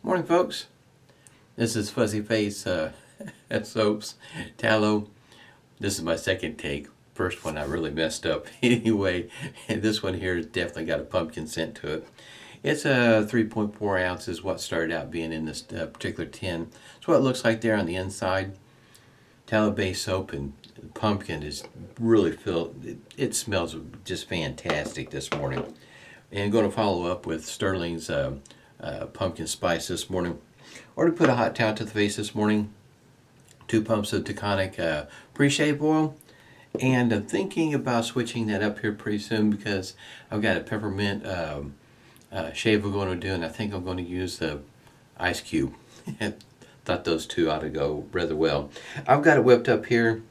Morning, folks. This is Fuzzy Face Soaps Tallow. This is my second take. First one I really messed up. Anyway, this one here has definitely got a pumpkin scent to it. It's 3.4 ounces. What started out being in this particular tin. That's what it looks like there on the inside. Tallow-based soap and pumpkin is really filled. It smells just fantastic this morning. And I'm going to follow up with Stirling's pumpkin spice this morning. Already put a hot towel to the face this morning. 2 pumps of Taconic Preshave oil. And I'm thinking about switching that up here pretty soon because I've got a peppermint shave we're going to do, and I think I'm going to use the ice cube. Thought those two ought to go rather well. I've got it whipped up here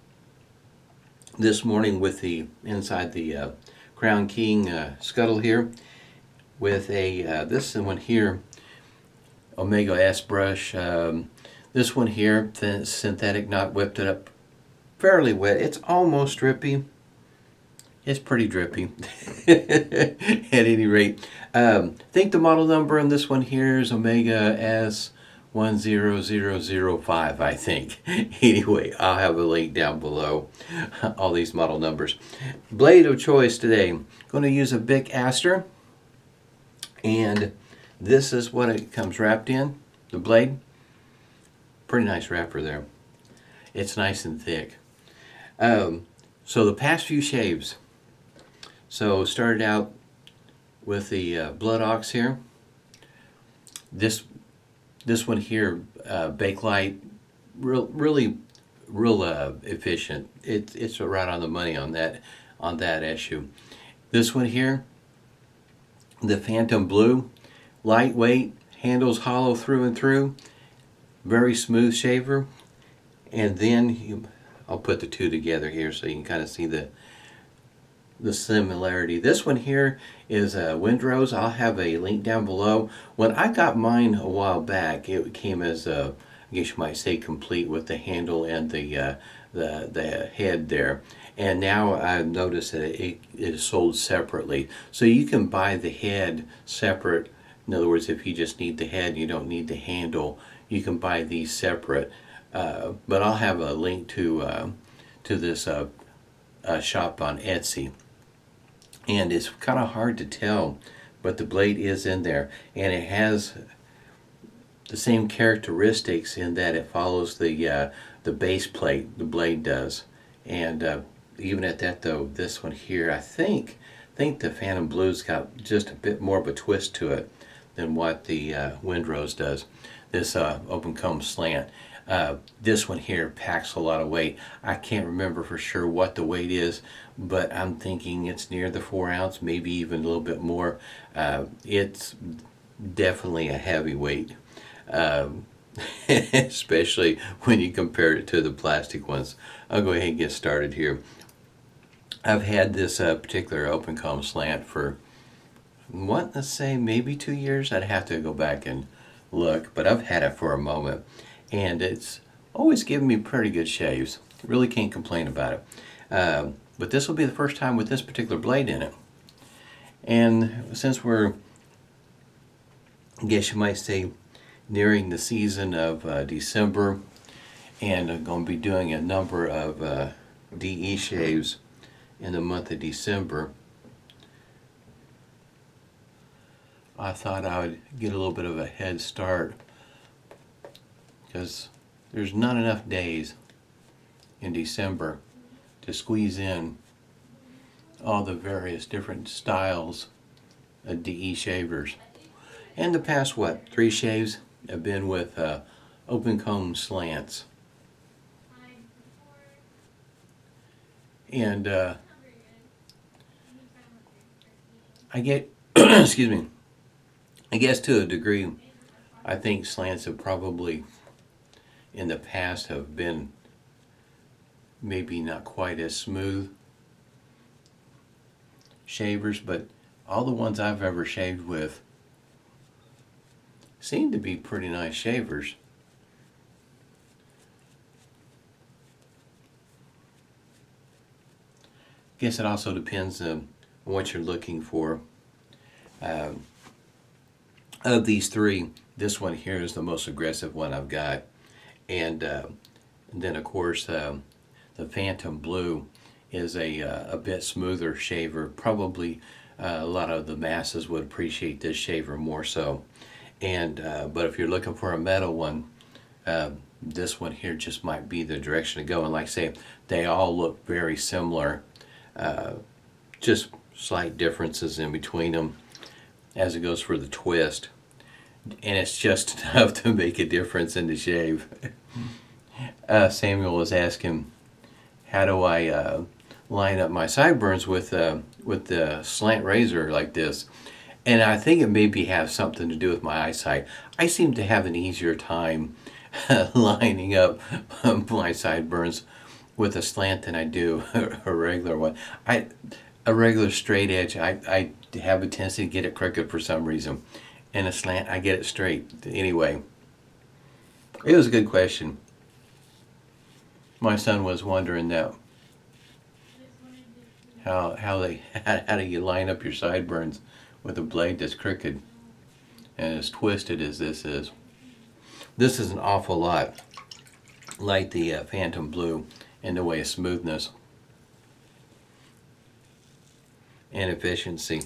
this morning with the inside the Crown King scuttle here with a this one here, Omega S brush. This one here, synthetic knot, whipped it up fairly wet. It's almost drippy. It's pretty drippy. At any rate, think the model number on this one here is Omega S10005, I think. Anyway, I'll have a link down below. All these model numbers. Blade of choice today. Going to use a Bic Astor. And this is what it comes wrapped in, the blade. Pretty nice wrapper there. It's nice and thick. So the past few shaves. So started out with the Blood Ox here. This one here, Bakelite, really efficient. It's right on the money on that issue. This one here, the Phantom Blue, lightweight, handles hollow through and through, very smooth shaver. And then I'll put the two together here so you can kind of see the similarity. This one here is a Windrose. I'll have a link down below. When I got mine a while back, it came as a, I guess you might say, complete with the handle and the head there. And now I've noticed that it is sold separately. So you can buy the head separate. In other words, if you just need the head, you don't need the handle, you can buy these separate. But I'll have a link to this shop on Etsy. And it's kind of hard to tell, but the blade is in there. And it has the same characteristics in that it follows the base plate, the blade does. And even at that though, this one here, I think the Phantom Blue's got just a bit more of a twist to it than what the Windrose does. This open comb slant. This one here packs a lot of weight. I can't remember for sure what the weight is, but I'm thinking it's near the 4 ounce, maybe even a little bit more. It's definitely a heavyweight, especially when you compare it to the plastic ones. I'll go ahead and get started here. I've had this particular open comb slant for, let's say maybe 2 years. I'd have to go back and look, but I've had it for a moment. And it's always given me pretty good shaves. Really can't complain about it. But this will be the first time with this particular blade in it. And since we're, I guess you might say, nearing the season of December, and I'm going to be doing a number of DE shaves in the month of December, I thought I would get a little bit of a head start, because there's not enough days in December to squeeze in all the various different styles of DE shavers. And the past, 3 shaves have been with open comb slants. And I get, excuse me, I guess to a degree, I think slants have probably in the past have been maybe not quite as smooth shavers, but all the ones I've ever shaved with seem to be pretty nice shavers. Guess it also depends on what you're looking for. Of these 3, This one here is the most aggressive one I've got. And then of course the Phantom Blue is a bit smoother shaver. Probably a lot of the masses would appreciate this shaver more so. And but if you're looking for a metal one, this one here just might be the direction to go. And like I say, they all look very similar. Just slight differences in between them as it goes for the twist. And it's just enough to make a difference in the shave. Samuel was asking, how do I line up my sideburns with the slant razor like this? And I think it maybe has something to do with my eyesight. I seem to have an easier time lining up my sideburns with a slant than I do a regular one. A regular straight edge, I have a tendency to get it crooked for some reason. And a slant, I get it straight. Anyway, it was a good question. My son was wondering that how do you line up your sideburns with a blade that's crooked and as twisted as this is. This is an awful lot like the Phantom Blue in the way of smoothness and efficiency.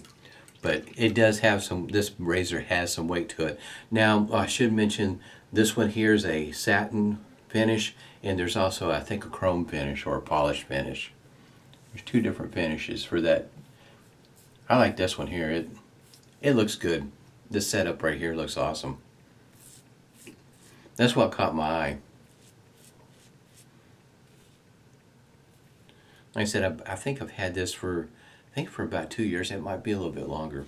But it does have some, this razor has some weight to it. Now, I should mention this one here is a satin finish, and there's also, I think, a chrome finish or a polished finish. There's two different finishes for that. I like this one here. It looks good. This setup right here looks awesome. That's what caught my eye. Like I said, I think I've had this for about 2 years. It might be a little bit longer.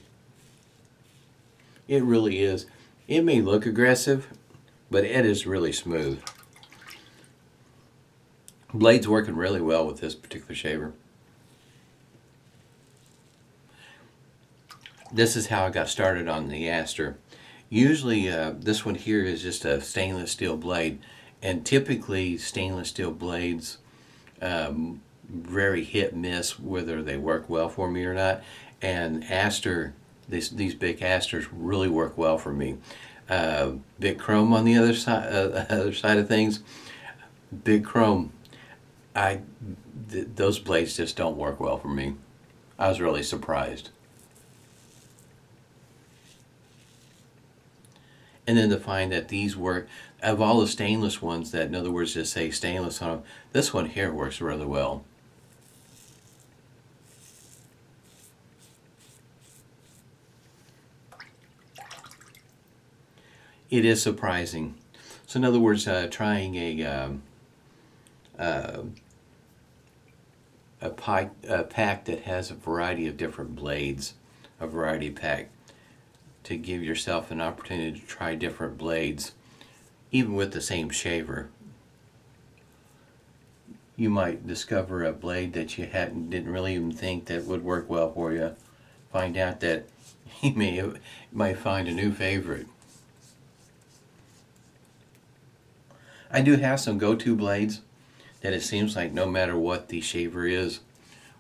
It really is. It may look aggressive, but it is really smooth. Blade's working really well with this particular shaver. This is how I got started on the Astor. Usually this one here is just a stainless steel blade, and typically stainless steel blades very hit miss whether they work well for me or not. And Astor, these Bic Astors really work well for me. Bic Chrome on the other side of things, Bic Chrome, those blades just don't work well for me. I was really surprised. And then to find that these work, of all the stainless ones that, in other words, just say stainless on them, this one here works really well. It is surprising. So in other words, trying a pack that has a variety of different blades, a variety pack, to give yourself an opportunity to try different blades, even with the same shaver. You might discover a blade that you didn't really even think that would work well for you. Find out that you might find a new favorite. I do have some go-to blades that it seems like no matter what the shaver is,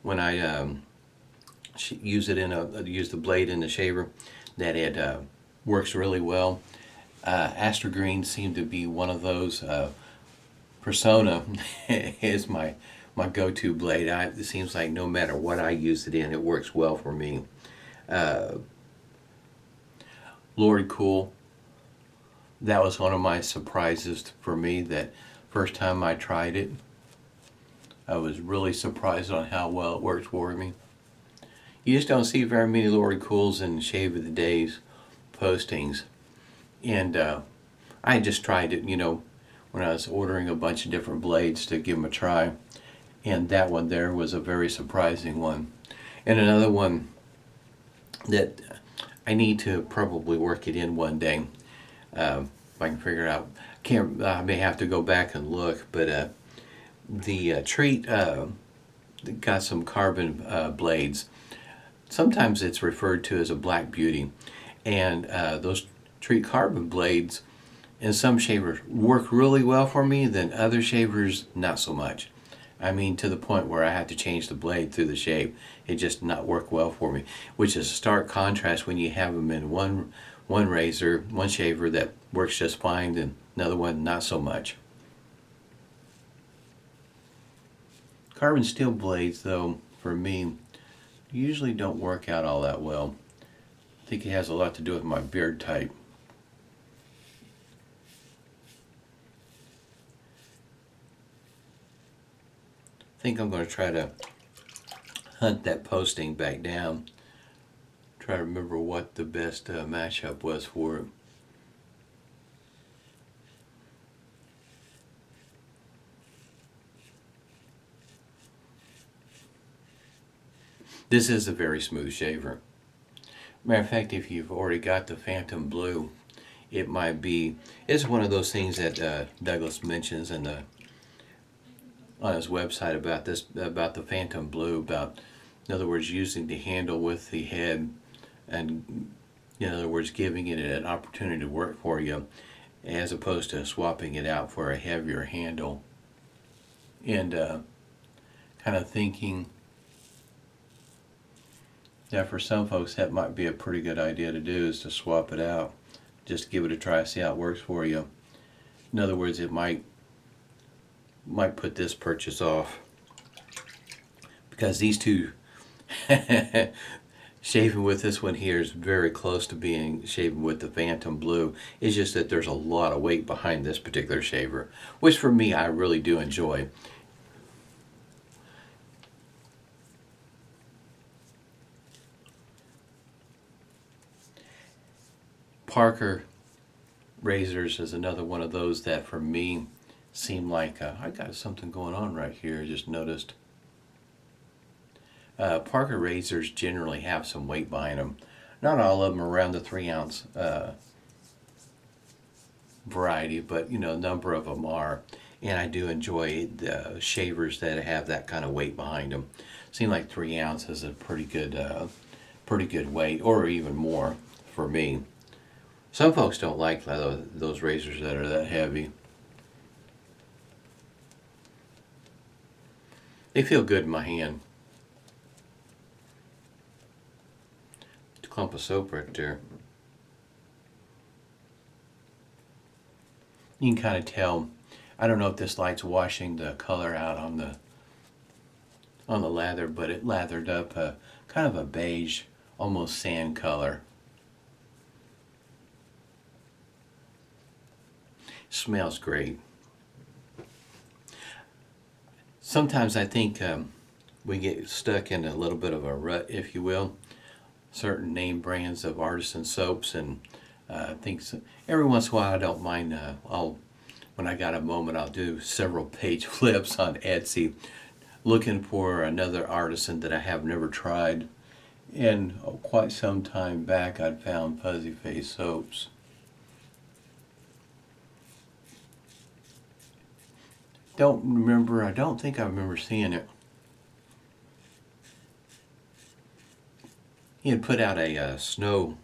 when I use the blade in the shaver, that it works really well. Astor Green seemed to be one of those. Persona is my go-to blade. It seems like no matter what I use it in, it works well for me. Lord Cool, that was one of my surprises for me. That first time I tried it, I was really surprised on how well it works for me. You just don't see very many Lord Cools in Shave of the Days postings. And I just tried it, when I was ordering a bunch of different blades to give them a try. And that one there was a very surprising one. And another one that I need to probably work it in one day. If I can figure it out. I may have to go back and look, but the Treat got some carbon blades. Sometimes it's referred to as a Black Beauty, and those Treat carbon blades in some shavers work really well for me, then other shavers not so much. I mean, to the point where I have to change the blade through the shave. It just not work well for me, which is a stark contrast when you have them in one one razor, one shaver that works just fine, and another one not so much. Carbon steel blades, though, for me, usually don't work out all that well. I think it has a lot to do with my beard type. I think I'm going to try to hunt that posting back down. Try to remember what the best mashup was for it. This is a very smooth shaver. Matter of fact, if you've already got the Phantom Blue, it might be, it's one of those things that Douglas mentions in on his website about this, about the Phantom Blue, about, in other words, using the handle with the head, and in other words, giving it an opportunity to work for you, as opposed to swapping it out for a heavier handle. And kind of thinking that for some folks that might be a pretty good idea to do, is to swap it out. Just give it a try, see how it works for you. In other words, it might put this purchase off, because these two shaving with this one here is very close to being shaven with the Phantom Blue. It's just that there's a lot of weight behind this particular shaver, which for me I really do enjoy. Parker razors is another one of those that for me seem like I got something going on right here, I just noticed. Parker razors generally have some weight behind them. Not all of them are around the 3-ounce variety, but a number of them are. And I do enjoy the shavers that have that kind of weight behind them. Seem like 3 ounces is a pretty good weight, or even more for me. Some folks don't like those razors that are that heavy. They feel good in my hand. A clump of soap right there. You can kind of tell. I don't know if this light's washing the color out on the lather, but it lathered up a kind of a beige, almost sand color. Smells great. Sometimes I think we get stuck in a little bit of a rut, if you will. Certain name brands of artisan soaps, and I think every once in a while I don't mind. When I got a moment, I'll do several page flips on Etsy, looking for another artisan that I have never tried. And quite some time back, I'd found Fuzzy Face soaps. I don't think I remember seeing it. He had put out a soap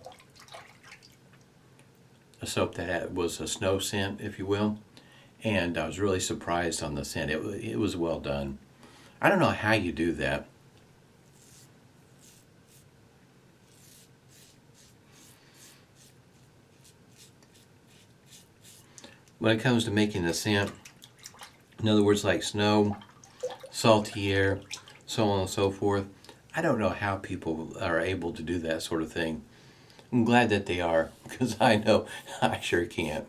that was a snow scent, if you will, and I was really surprised on the scent. It was well done. I don't know how you do that. When it comes to making the scent, in other words, like snow, salty air, so on and so forth, I don't know how people are able to do that sort of thing. I'm glad that they are, because I know I sure can't.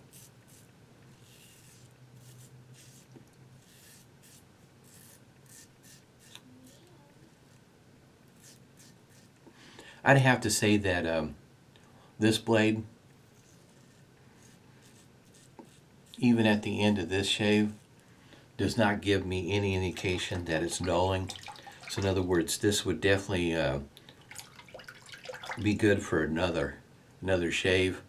I'd have to say that this blade, even at the end of this shave, does not give me any indication that it's dulling. So in other words, this would definitely be good for another shave.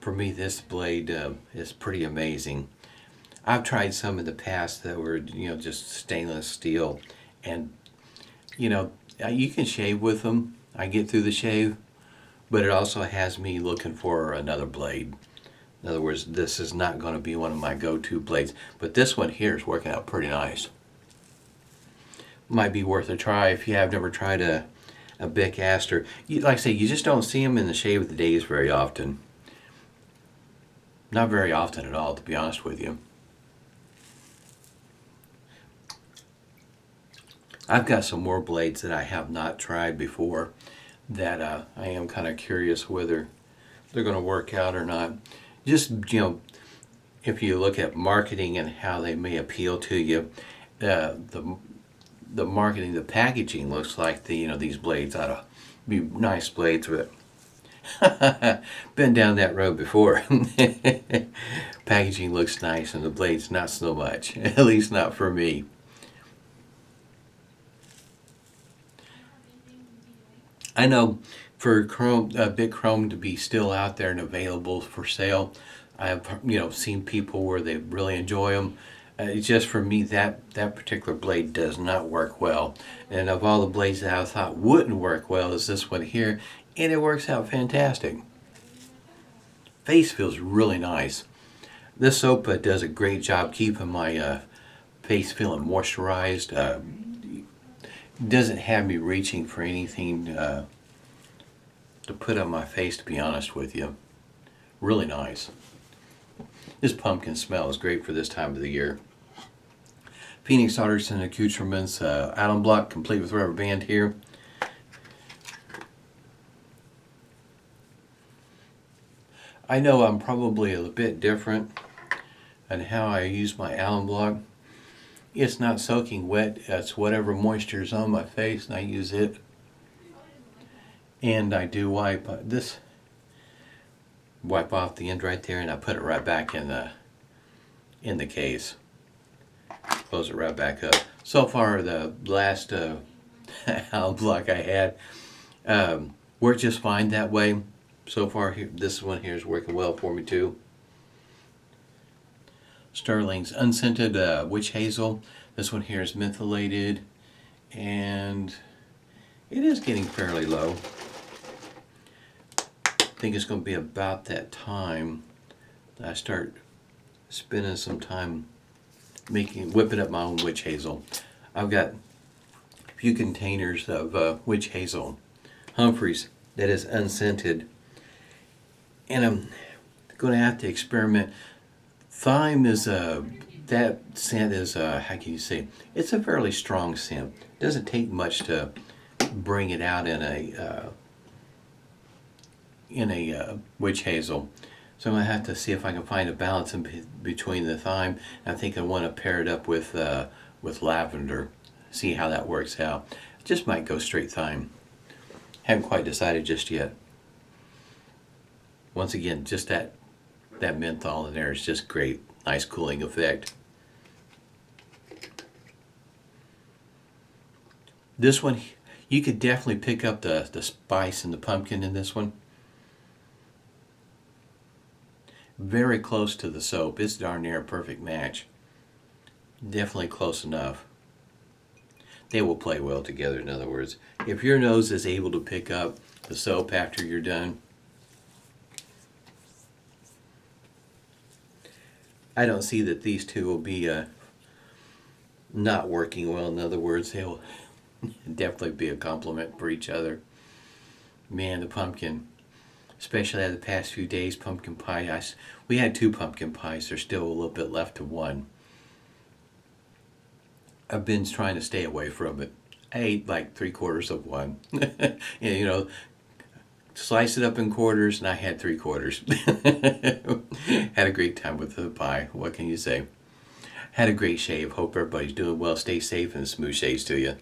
For me, this blade is pretty amazing. I've tried some in the past that were just stainless steel, and you can shave with them. I get through the shave, but it also has me looking for another blade. In other words, this is not going to be one of my go-to blades, but this one here is working out pretty nice. Might be worth a try if you have never tried a a Bic Astor. Like I say, you just don't see them in the shave of the days very often. Not very often at all, to be honest with you. I've got some more blades that I have not tried before that I am kind of curious whether they're going to work out or not. Just, if you look at marketing and how they may appeal to you, the marketing, the packaging looks like these blades ought to be nice blades with it. Been down that road before. Packaging looks nice and the blades not so much, at least not for me. I know for chrome, Bic Chrome to be still out there and available for sale, I've seen people where they really enjoy them. It's just for me that particular blade does not work well. And of all the blades that I thought wouldn't work well is this one here, and it works out fantastic. Face feels really nice. This soap does a great job keeping my face feeling moisturized. Doesn't have me reaching for anything to put on my face, to be honest with you. Really nice. This pumpkin smell is great for this time of the year. Phoenix Artisan Accoutrements alum block complete with rubber band here. I know I'm probably a bit different on how I use my alum block. It's not soaking wet, it's whatever moisture is on my face and I use it. And I do wipe off the end right there and I put it right back in the case. Close it right back up. So far the last alum block I had worked just fine that way. So far this one here is working well for me too. Stirlings unscented witch hazel. This one here is mentholated and it is getting fairly low. I think it's going to be about that time that I start spending some time whipping up my own witch hazel. I've got a few containers of witch hazel, Humphreys, that is unscented, and I'm going to have to experiment. Thyme is that scent is how can you say? It's a fairly strong scent. It doesn't take much to bring it out in a witch hazel. So I'm going to have to see if I can find a balance in between the thyme. I think I want to pair it up with lavender. See how that works out. Just might go straight thyme. Haven't quite decided just yet. Once again, just that menthol in there is just great. Nice cooling effect. This one, you could definitely pick up the spice and the pumpkin in this one. Very close to the soap. It's darn near a perfect match. Definitely close enough. They will play well together, in other words. If your nose is able to pick up the soap after you're done, I don't see that these two will be not working well. In other words, they will definitely be a compliment for each other. Man, the pumpkin, especially the past few days, pumpkin pie. We had 2 pumpkin pies. There's still a little bit left of one. I've been trying to stay away from it. I ate like 3/4 of one. And, slice it up in quarters, and I had 3/4. Had a great time with the pie. What can you say? Had a great shave. Hope everybody's doing well. Stay safe and smooth shaves to you.